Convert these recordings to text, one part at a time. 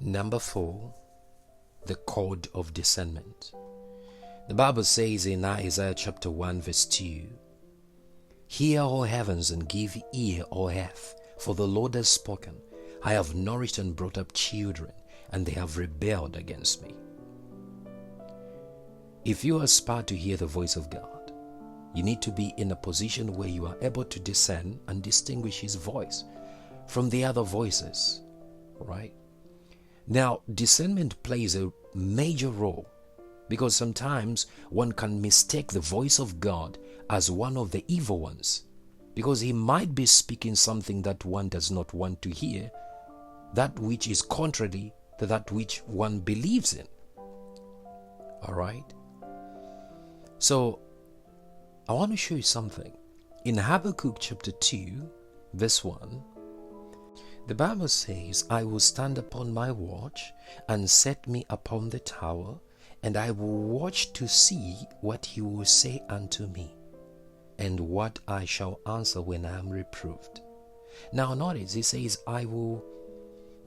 Number 4, the code of discernment. The Bible says in Isaiah chapter 1 verse 2, "Hear, O heavens, and give ear, O earth, for the Lord has spoken. I have nourished and brought up children, and they have rebelled against me." If you aspire to hear the voice of God, you need to be in a position where you are able to discern and distinguish His voice from the other voices, right? Now, discernment plays a major role because sometimes one can mistake the voice of God as one of the evil ones because He might be speaking something that one does not want to hear, that which is contrary to that which one believes in. All right? So, I want to show you something. In Habakkuk chapter 2, verse 1, the Bible says, "I will stand upon my watch and set me upon the tower, and I will watch to see what He will say unto me, and what I shall answer when I am reproved." Now notice, He says, "I will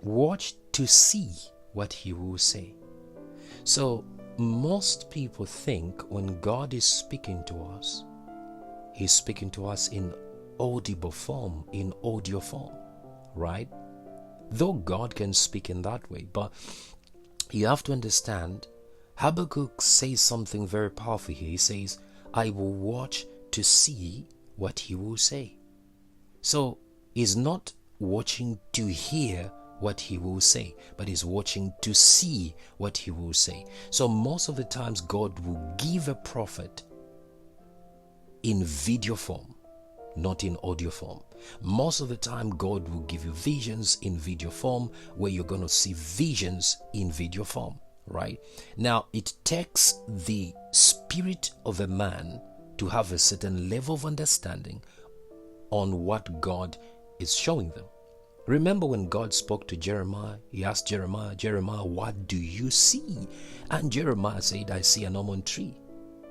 watch to see what He will say." So most people think when God is speaking to us, He's speaking to us in audible form, in audio form, right? Though God can speak in that way, but you have to understand, Habakkuk says something very powerful here. He says, "I will watch to see what He will say." So he's not watching to hear what He will say, but he's watching to see what He will say. So most of the times God will give a prophet in video form, not in audio form. Most of the time God will give you visions in video form, where you're going to see visions in video form, right? Now it takes the spirit of a man to have a certain level of understanding on what God is showing them. Remember when God spoke to Jeremiah, He asked Jeremiah, "Jeremiah, what do you see?" And Jeremiah said, "I see an almond tree,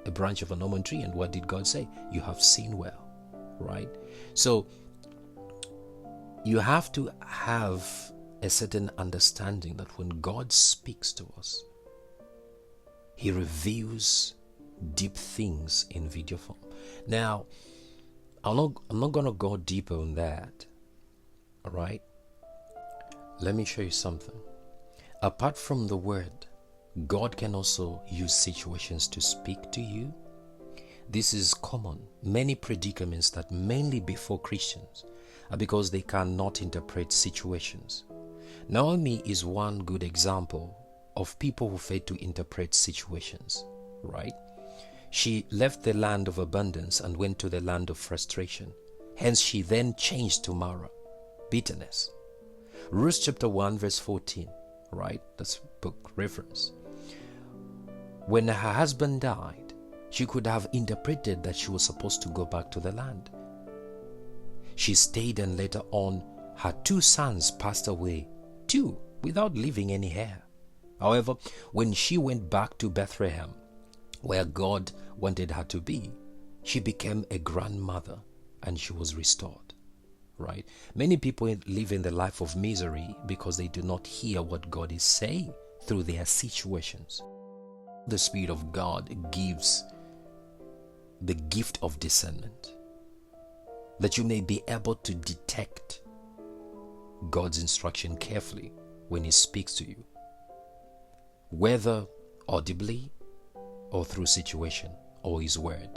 a branch of an almond tree." And what did God say? "You have seen well," right? So you have to have a certain understanding that when God speaks to us, He reveals deep things in video form. Now, I'm not going to go deeper on that. All right? Let me show you something. Apart from the word, God can also use situations to speak to you. This is common. Many predicaments that mainly before Christians are because they cannot interpret situations. Naomi is one good example of people who fail to interpret situations, right? She left the land of abundance and went to the land of frustration. Hence, she then changed to Mara, bitterness. Ruth chapter 1 verse 14, right? That's book reference. When her husband died, she could have interpreted that she was supposed to go back to the land. She stayed, and later on her 2 sons passed away too, without leaving any heir. However, when she went back to Bethlehem, where God wanted her to be, she became a grandmother and she was restored, right? Many people live in the life of misery because they do not hear what God is saying through their situations. The Spirit of God gives the gift of discernment, that you may be able to detect God's instruction carefully when He speaks to you, whether audibly or through situation or His word.